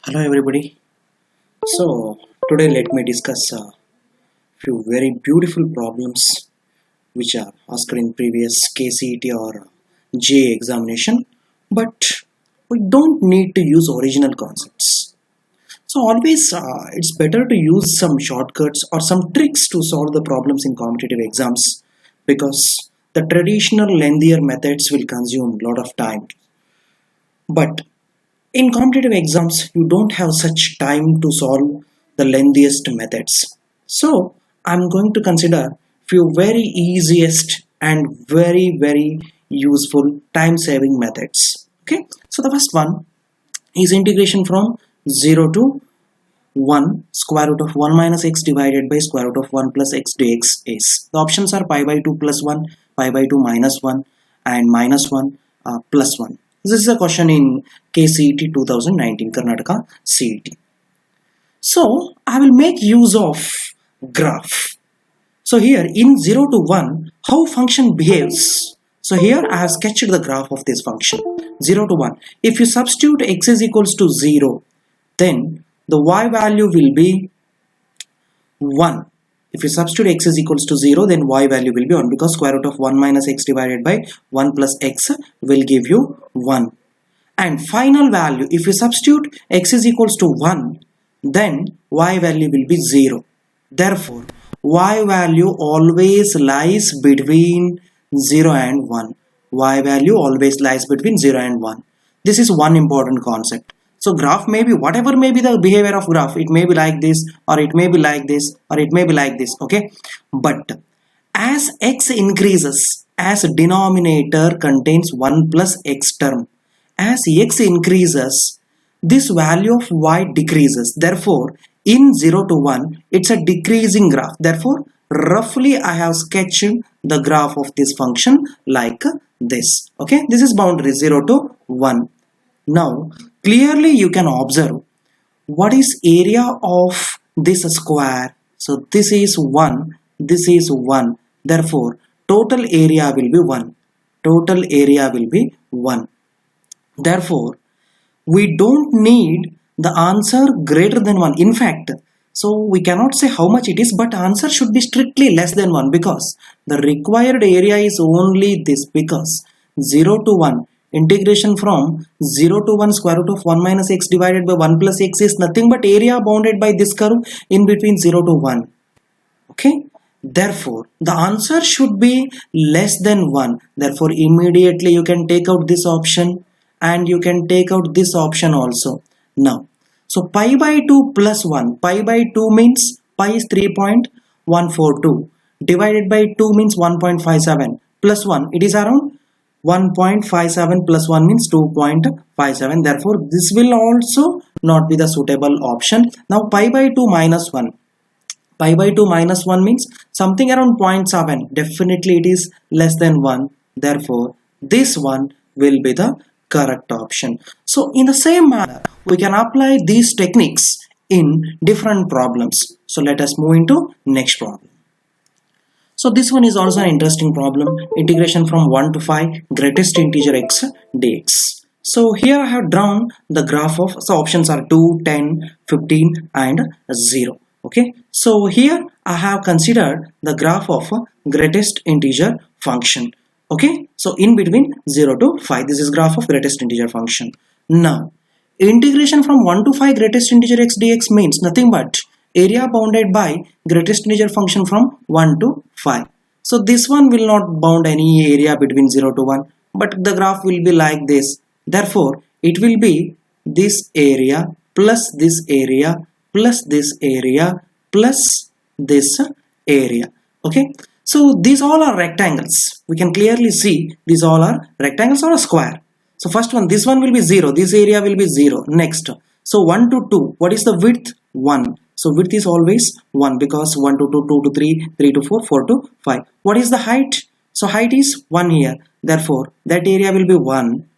Hello everybody. So today let me discuss a few very beautiful problems which are asked in previous KCET or GA examination, but we don't need to use original concepts. So always it's better to use some shortcuts or some tricks to solve the problems in competitive exams because the traditional lengthier methods will consume a lot of time. But in competitive exams, you don't have such time to solve the lengthiest methods. So I'm going to consider few very easiest and very useful time saving methods. Okay, so the first one is integration from 0 to 1 square root of 1 minus x divided by square root of 1 plus x dx is. The options are pi by 2 plus 1, pi by 2 minus 1 and minus 1 plus 1. This is a question in KCET 2019 Karnataka CET. So I will make use of graph. So here in 0 to 1 how function behaves. So here I have sketched the graph of this function 0 to 1. If you substitute x is equals to 0, then the y value will be 1. If you substitute x is equals to 0, then y value will be 1 because square root of 1 minus x divided by 1 plus x will give you 1. And final value, if you substitute x is equals to 1, then y value will be 0. Therefore, y value always lies between 0 and 1. Y value always lies between 0 and 1. This is one important concept. So graph may be whatever may be the behavior of graph. It may be like this, or it may be like this, or it may be like this. Okay, but as x increases, as denominator contains 1 plus x term, as x increases, this value of y decreases. Therefore, in 0 to 1, it's a decreasing graph. Therefore, roughly I have sketched the graph of this function like this. Okay, this is boundary 0 to 1. Now, clearly you can observe what is area of this square. So this is 1, this is 1. Therefore, total area will be 1. Total area will be 1. Therefore, we don't need the answer greater than 1. In fact, so we cannot say how much it is, but answer should be strictly less than 1 because the required area is only this, because 0 to 1 integration from 0 to 1 square root of 1 minus x divided by 1 plus x is nothing but area bounded by this curve in between 0 to 1. Okay, therefore the answer should be less than 1. Therefore immediately you can take out this option and you can take out this option also. Now, so pi by 2 plus 1, pi by 2 means pi is 3.142 divided by 2 means 1.57 plus 1, it is around 1.57 plus 1 means 2.57. Therefore, this will also not be the suitable option. Now, pi by 2 minus 1. Pi by 2 minus 1 means something around 0.7. Definitely it is less than 1. Therefore, this one will be the correct option. So, in the same manner, we can apply these techniques in different problems. So, let us move into next problem. So this one is also an interesting problem. Integration from 1 to 5 greatest integer x dx. So here I have drawn the graph of, so options are 2, 10, 15 and 0. Okay. So here I have considered the graph of greatest integer function. Okay. So in between 0 to 5, this is graph of greatest integer function. Now integration from 1 to 5 greatest integer x dx means nothing but area bounded by greatest integer function from 1 to 5. So this one will not bound any area between 0 to 1, but the graph will be like this. Therefore, it will be this area plus this area plus this area plus this area. Okay. So these all are rectangles. We can clearly see these all are rectangles or a square. So first one, this one will be 0. This area will be 0. Next. So 1 to 2. What is the width? 1. So width is always 1 because 1 to 2, 2 to 3, 3 to 4, 4 to 5. What is the height? So height is 1 here. Therefore, that area will be 1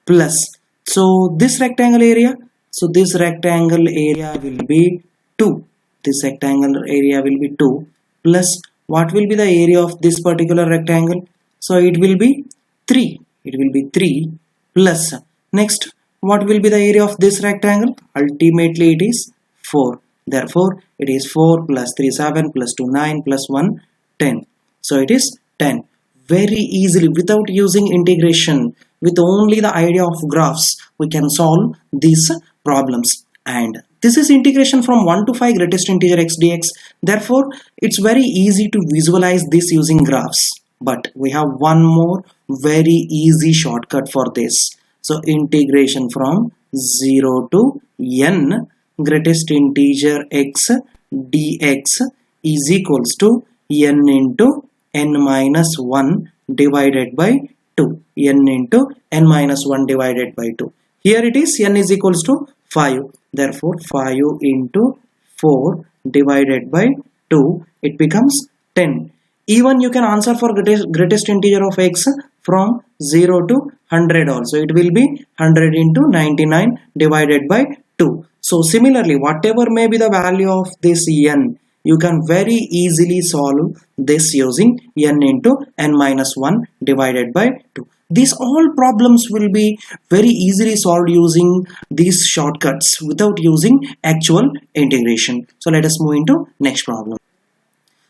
plus. So this rectangle area. So this rectangle area will be 2. This rectangle area will be 2 plus what will be the area of this particular rectangle? So it will be 3. It will be 3 plus. Next, what will be the area of this rectangle? Ultimately it is 4. Therefore it is 4 plus 3 7 plus 2 9 plus 1 10. So it is 10. Very easily, without using integration, with only the idea of graphs, we can solve these problems. And this is integration from 1 to 5 greatest integer x dx. Therefore it's very easy to visualize this using graphs. But we have one more very easy shortcut for this. So integration from 0 to n greatest integer x dx is equals to n into n minus 1 divided by 2. N into n minus 1 divided by 2. Here it is n is equals to 5. Therefore 5 into 4 divided by 2, it becomes 10. Even you can answer for greatest integer of x from 0 to 100 also. It will be 100 into 99 divided by 2. So similarly, whatever may be the value of this n, you can very easily solve this using n into n minus 1 divided by 2. These all problems will be very easily solved using these shortcuts without using actual integration. So let us move into next problem.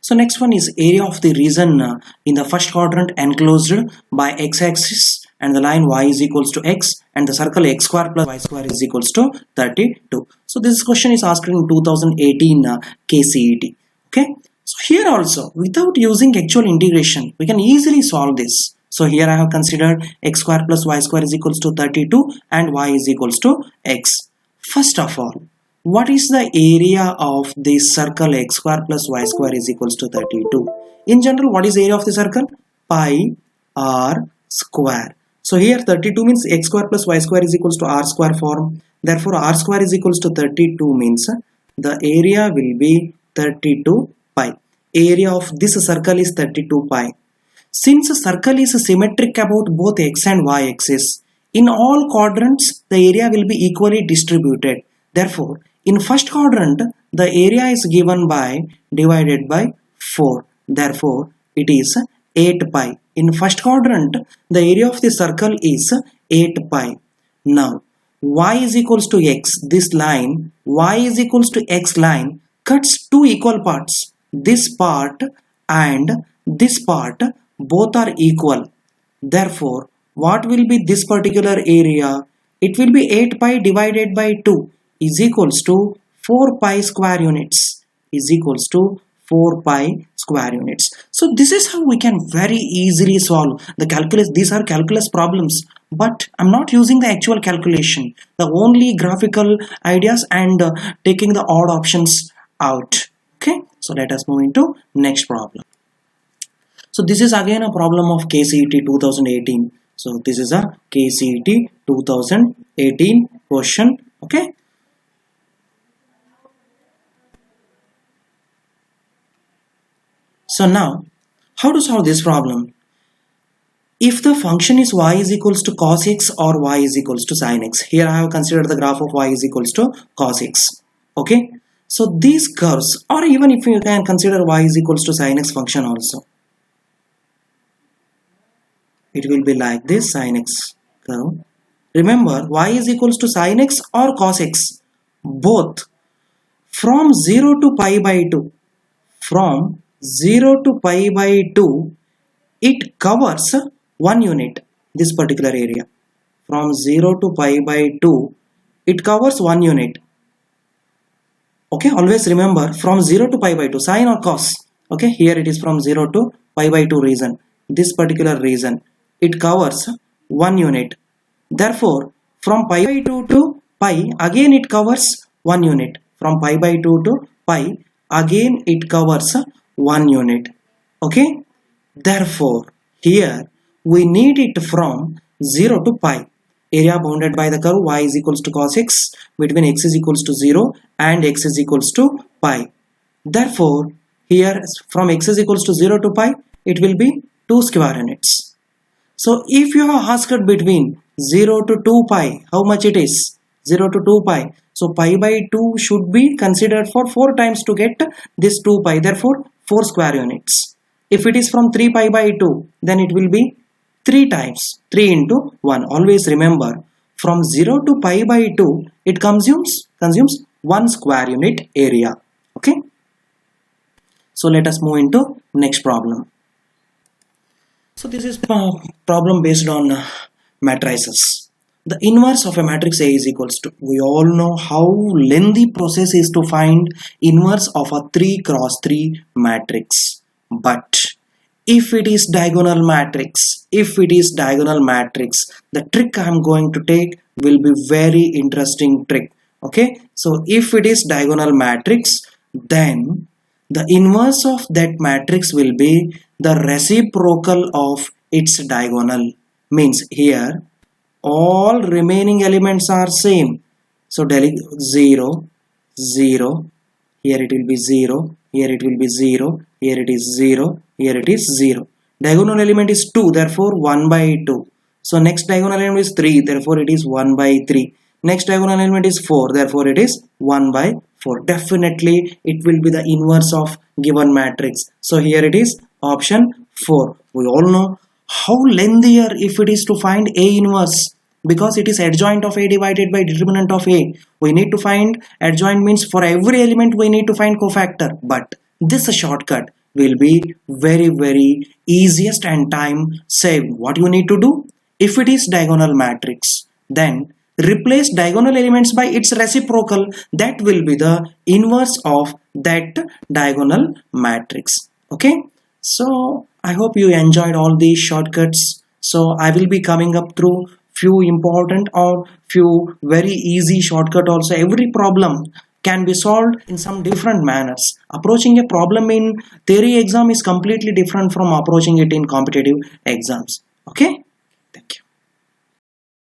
So next one is area of the region in the first quadrant enclosed by x-axis and the line y is equals to x and the circle x square plus y square is equals to 32. So this question is asked in 2018 KCET. Okay. So here also, without using actual integration, we can easily solve this. So here I have considered x square plus y square is equals to 32 and y is equals to x. First of all, what is the area of this circle x square plus y square is equals to 32? In general, what is area of the circle? Pi r square. So here 32 means x square plus y square is equals to r square form. Therefore r square is equals to 32 means the area will be 32 pi. Area of this circle is 32 pi. Since a circle is symmetric about both x and y axis, in all quadrants the area will be equally distributed. Therefore, in first quadrant the area is given by divided by 4. Therefore, it is 8 pi. In first quadrant the area of the circle is 8 pi. Now y is equals to x. This line y is equals to x line cuts two equal parts. This part and this part both are equal. Therefore, what will be this particular area? It will be 8 pi divided by 2 is equals to 4 pi square units is equals to 4 pi square units. So this is how we can very easily solve the calculus. These are calculus problems, but I'm not using the actual calculation, the only graphical ideas and taking the odd options out. Okay, so let us move into next problem. So this is again a problem of KCET 2018. So this is a KCET 2018 question. Okay. So now, how to solve this problem? If the function is y is equals to cos x or y is equals to sin x, here I have considered the graph of y is equals to cos x. Okay. So these curves, or even if you can consider y is equals to sin x function also, it will be like this sin x curve. Remember, y is equals to sin x or cos x, both from 0 to pi by 2. From 0 to pi by 2, it covers 1 unit, this particular area. From 0 to pi by 2, it covers 1 unit. Okay, always remember from 0 to pi by 2, sine or cos. Okay, here it is from 0 to pi by 2 region. This particular region, it covers 1 unit. Therefore, from pi by 2 to pi, again it covers 1 unit. From pi by 2 to pi, again it covers 1 unit. Okay. Therefore, here we need it from 0 to pi. Area bounded by the curve y is equals to cos x between x is equals to 0 and x is equals to pi. Therefore, here from x is equals to 0 to pi, it will be 2 square units. So if you are asked between 0 to 2 pi, how much it is? 0 to 2 pi. So pi by 2 should be considered for 4 times to get this 2 pi. Therefore, 4 square units. If it is from 3 pi by 2, then it will be 3 times 3 into 1. Always remember, from 0 to pi by 2, it consumes 1 square unit area. Okay, so let us move into next problem. So this is problem based on matrices. The inverse of a matrix A is equals to, we all know how lengthy process is to find inverse of a 3 cross 3 matrix. But if it is diagonal matrix, the trick I am going to take will be very interesting trick. Okay, so if it is diagonal matrix, then the inverse of that matrix will be the reciprocal of its diagonal. Means here all remaining elements are same. So 0, 0, here it will be 0, here it will be 0, here it is 0, here it is 0. Diagonal element is 2, therefore 1 by 2. So next diagonal element is 3, therefore it is 1 by 3. Next diagonal element is 4, therefore it is 1 by 4. Definitely it will be the inverse of given matrix. So here it is option 4. We all know how lengthier if it is to find A inverse, because it is adjoint of A divided by determinant of A. We need to find adjoint, means for every element we need to find cofactor, but this shortcut will be very easiest and time saved. What you need to do? If it is diagonal matrix, then replace diagonal elements by its reciprocal, that will be the inverse of that diagonal matrix. Okay, so I hope you enjoyed all these shortcuts. So I will be coming up through few important or few very easy shortcut also. Every problem can be solved in some different manners. Approaching a problem in theory exam is completely different from approaching it in competitive exams. Okay.